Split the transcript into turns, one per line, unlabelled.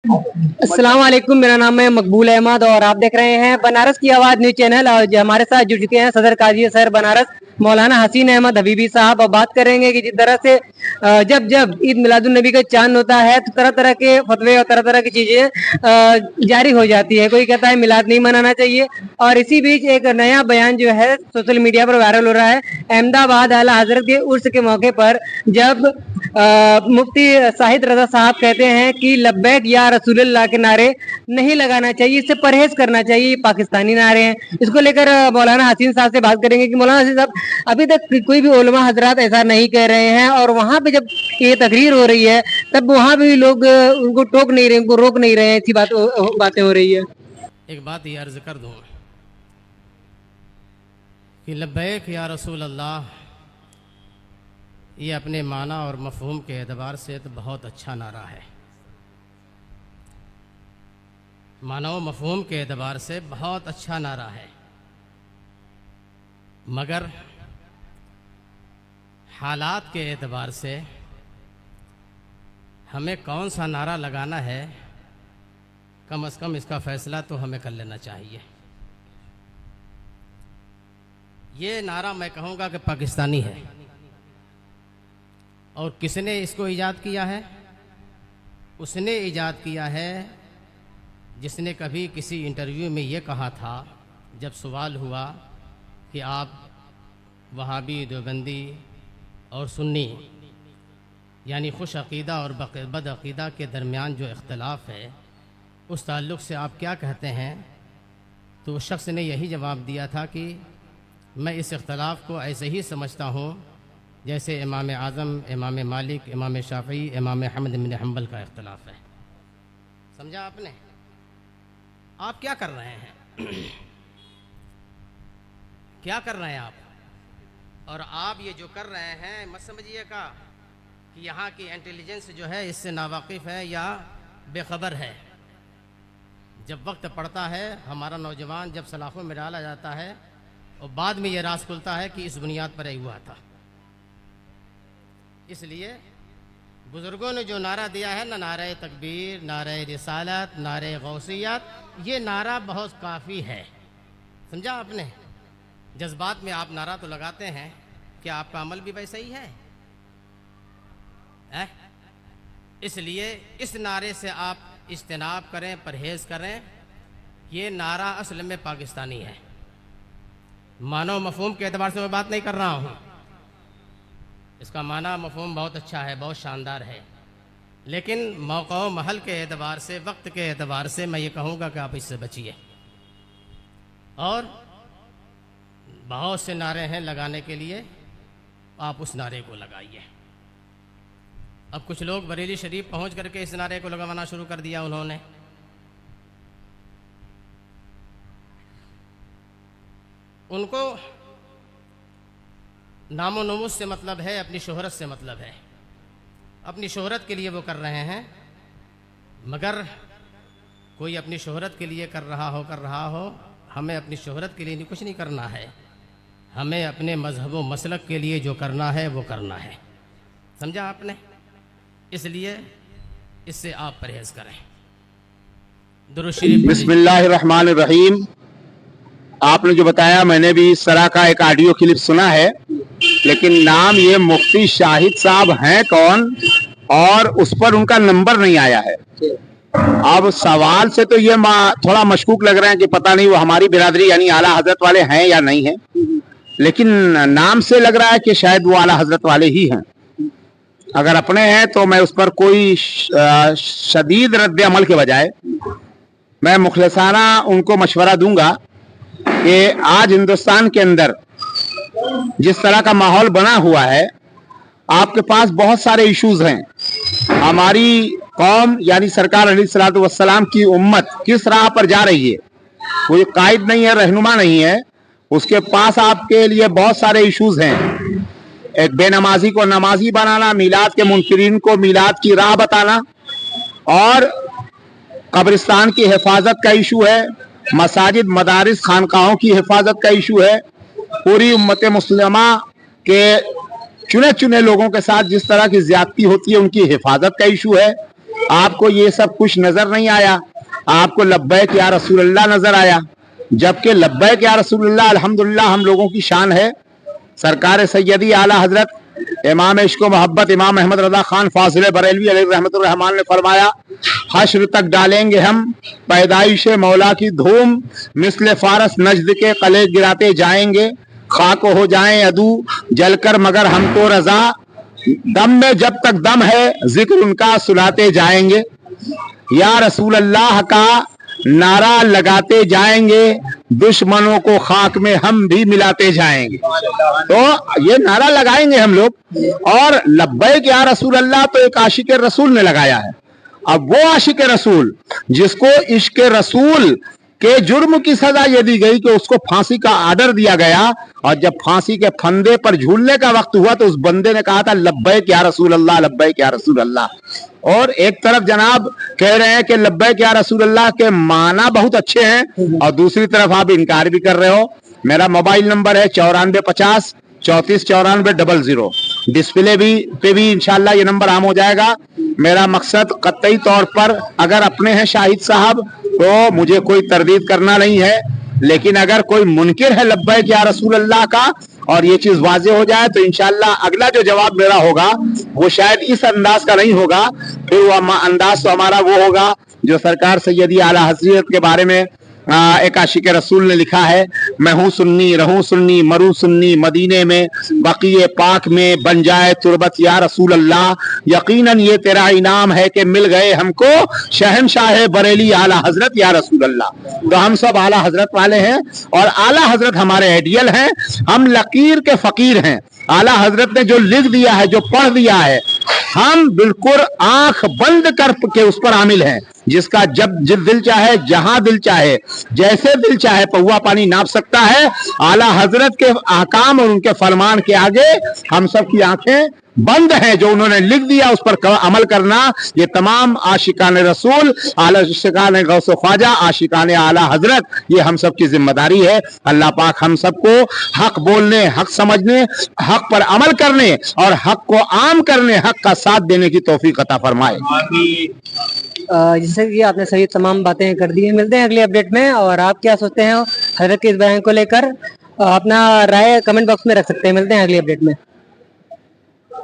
अस्सलाम वालेकुम, मेरा नाम है मकबूल अहमद और आप देख रहे हैं बनारस की आवाज़ न्यूज़ चैनल। और जो हमारे साथ जुड़ चुके हैं सदर काजी शहर बनारस मौलाना हसीन अहमद हबीबी साहब। और बात करेंगे कि जिस तरह से जब जब ईद मिलादुन नबी का चांद होता है तो तरह तरह के फतवे और तरह तरह की चीजें जारी हो जाती है। कोई कहता है मिलाद नहीं मनाना चाहिए, और इसी बीच एक नया बयान जो है सोशल मीडिया पर वायरल हो रहा है। अहमदाबाद आला हजरत के उर्स के मौके पर जब मुफ्ती साहिद रजा साहब कहते हैं कि लब्बैक या रसूलुल्लाह के नारे नहीं लगाना चाहिए, इससे परहेज करना चाहिए, ये पाकिस्तानी नारे हैं। इसको लेकर मौलाना हसीन साहब से बात करेंगे कि मौलाना हसीन साहब, अभी तक कोई भी उलमा हजरात ऐसा नहीं कह रहे हैं, और वहाँ पे जब ये तकरीर हो रही है तब वहाँ भी लोग उनको टोक नहीं रहे, उनको रोक नहीं रहे हैं, ऐसी बातें हो रही है।
एक बात ये अर्ज कर दूँ कि लब्बैक या रसूल अल्लाह, ये अपने माना और मफ़हूम के एतबार से तो बहुत अच्छा नारा है। माना व मफ़हूम के एतबार से बहुत अच्छा नारा है, मगर हालात के एतबार से हमें कौन सा नारा लगाना है, कम से कम इसका फ़ैसला तो हमें कर लेना चाहिए। ये नारा मैं कहूँगा कि पाकिस्तानी है, और किसने इसको ईजाद किया है? उसने ईजाद किया है जिसने कभी किसी इंटरव्यू में ये कहा था, जब सवाल हुआ कि आप वहाबी, देवबंदी और सुन्नी यानी खुश अक़ीदा और बद अक़ीदा के दरमियान जो इख्तलाफ है, उस ताल्लुक़ से आप क्या कहते हैं? तो उस शख्स ने यही जवाब दिया था कि मैं इस इख्तलाफ को ऐसे ही समझता हूँ जैसे इमाम आज़म, इमाम मालिक, इमाम शाफ़ी, इमाम अहमद बिन हम्बल का इख्तलाफ है। समझा आपने? आप क्या कर रहे हैं? क्या कर रहे हैं आप? और आप ये जो कर रहे हैं, मत समझिएगा कि यहाँ की इंटेलिजेंस जो है इससे नावाकिफ़ है या बेखबर है। जब वक्त पड़ता है, हमारा नौजवान जब सलाखों में डाला जाता है और बाद में ये राज खुलता है कि इस बुनियाद पर ही हुआ था। इसलिए बुज़ुर्गों ने जो नारा दिया है ना, नारे तकबीर, नारे रिसालत, नारे गौसियत, ये नारा बहुत काफ़ी है। समझा आपने? जज्बात में आप नारा तो लगाते हैं, क्या आपका अमल भी वैसा ही है? इसलिए इस नारे से आप इज्तनाब करें, परहेज़ करें। ये नारा असल में पाकिस्तानी है। मानव मफ़हूम के एतबार से मैं बात नहीं कर रहा हूँ, इसका माना मफ़हूम बहुत अच्छा है, बहुत शानदार है, लेकिन मौक़ा व महल के एतबार से, वक्त के एतबार से मैं ये कहूँगा कि आप इससे बचिए। और बहुत से नारे हैं लगाने के लिए, आप उस नारे को लगाइए। अब कुछ लोग बरेली शरीफ पहुँच करके इस नारे को लगाना शुरू कर दिया उन्होंने। उनको नामो नमूस से मतलब है, अपनी शोहरत से मतलब है, अपनी शोहरत के लिए वो कर रहे हैं। मगर कोई अपनी शोहरत के लिए कर रहा हो, हमें अपनी शोहरत के लिए कुछ नहीं करना है, हमें अपने मजहब व मसलक के लिए जो करना है वो करना है। समझा आपने? इसलिए इससे आप परहेज़ करें। दुरूद शरीफ।
बिस्मिल्लाहिर्रहमानिर्रहीम। आपने जो बताया, मैंने भी इस तरह का एक ऑडियो क्लिप सुना है, लेकिन नाम ये मुफ्ती शाहिद साहब हैं कौन, और उस पर उनका नंबर नहीं आया है। अब सवाल से तो ये थोड़ा मशकूक लग रहा है कि पता नहीं वो हमारी बिरादरी यानी आला हजरत वाले हैं या नहीं हैं, लेकिन नाम से लग रहा है कि शायद वो आला हजरत वाले ही हैं। अगर अपने हैं तो मैं उस पर कोई शदीद रद्द अमल के बजाय मैं मुखलसाना उनको मशवरा दूंगा कि आज हिंदुस्तान के अंदर जिस तरह का माहौल बना हुआ है, आपके पास बहुत सारे इश्यूज हैं। हमारी कौम यानी सरकार अलैहिस्सलातु वस्सलाम की उम्मत किस राह पर जा रही है, कोई कायद नहीं है, रहनुमा नहीं है, उसके पास आपके लिए बहुत सारे इश्यूज हैं। एक बेनमाजी को नमाजी बनाना, मीलाद के मुनकिरीन को मीलाद की राह बताना, और कब्रिस्तान की हिफाजत का इशू है, मसाजिद, मदारिस, खानकाहों की हिफाजत का इशू है। पूरी उम्मत मुस्लिमा के चुने चुने लोगों के साथ जिस तरह की ज्यादती होती है, उनकी हिफाजत का इशू है। आपको ये सब कुछ नजर नहीं आया, आपको लब्बैक या रसूल अल्लाह नजर आया, जबकि लब्बैक या रसूल अल्लाह अल्हम्दुलिल्लाह हम लोगों की शान है। सरकार सैयदी आला हजरत इमाम इश्क मोहब्बत इमाम अहमद रजा खान फाजिल बरेलवी अलैहि रहमतुर रहमान ने फरमाया, हश्र तक डालेंगे हम पैदाइश मौला की धूम, मिस्ल फारस नजद के कले गिराते जाएंगे, खाक हो जाएं अदू जलकर मगर हमको रजा, दम में जब तक दम है जिक्र उनका सुनाते जाएंगे, या रसूल अल्लाह का नारा लगाते जाएंगे, दुश्मनों को खाक में हम भी मिलाते जाएंगे। तो ये नारा लगाएंगे हम लोग। और लब्बैक या रसूल अल्लाह तो एक आशिक रसूल ने लगाया है। अब वो आशिक रसूल जिसको इश्क रसूल के जुर्म की सजा ये दी गई कि उसको फांसी का आर्डर दिया गया, और जब फांसी के फंदे पर झूलने का वक्त हुआ तो उस बंदे ने कहा था लब्बैक या रसूल अल्लाह, लब्बैक या रसूल अल्लाह। और एक तरफ जनाब कह रहे हैं कि लब्बैक या रसूल अल्लाह के माना बहुत अच्छे हैं, और दूसरी तरफ आप इनकार भी कर रहे हो। मेरा मोबाइल नंबर है 9450 34 94 00। डिस्प्ले पे भी इंशाल्लाह ये नंबर आम हो जाएगा। मेरा मकसद कतई तौर पर अगर अपने हैं शाहिद साहब तो मुझे कोई तरदीद करना नहीं है, लेकिन अगर कोई मुनकिर है लब्बैक या रसूल अल्लाह का और ये चीज वाजे हो जाए तो इंशाल्लाह अगला जो जवाब मेरा होगा वो शायद इस अंदाज का नहीं होगा, फिर वो अंदाज तो हमारा वो होगा जो सरकार सैयदी आला हज़रत के बारे में एक आशिक रसूल ने लिखा है, मैं हूँ सुन्नी रहूं सुन्नी मरू सुन्नी, मदीने में बकीए पाक में बन जाए तुरबत या रसूल अल्लाह, यकीनन ये तेरा इनाम है कि मिल गए हमको शहनशाह बरेली आला हजरत या रसूल अल्लाह। तो हम सब आला हजरत वाले हैं और आला हजरत हमारे आइडियल हैं, हम लकीर के फकीर हैं। आला हजरत ने जो लिख दिया है, जो पढ़ दिया है, हम बिल्कुल आंख बंद करके उस पर आमिल हैं। जिसका जब दिल चाहे, जहां दिल चाहे, जैसे दिल चाहे पौवा पानी नाप सकता है। आला हजरत के ahकाम और उनके फरमान के आगे हम सब की आंखें बंद है। जो उन्होंने लिख दिया उस पर अमल करना, ये तमाम आशिकान रसूल, आशिकान गौस ख्वाजा, आशिकान आला हजरत, ये हम सब की जिम्मेदारी है। अल्लाह पाक हम सबको हक बोलने, हक समझने, हक पर अमल करने और हक को आम करने, हक का साथ देने की तौफीक अता फरमाए।
जैसे कि आपने सही तमाम बातें कर दी हैं। मिलते हैं अगले अपडेट में। और आप क्या सोचते हैं हजरत के इस बयान को लेकर, अपना राय कमेंट बॉक्स में रख सकते हैं। मिलते हैं अगले अपडेट में।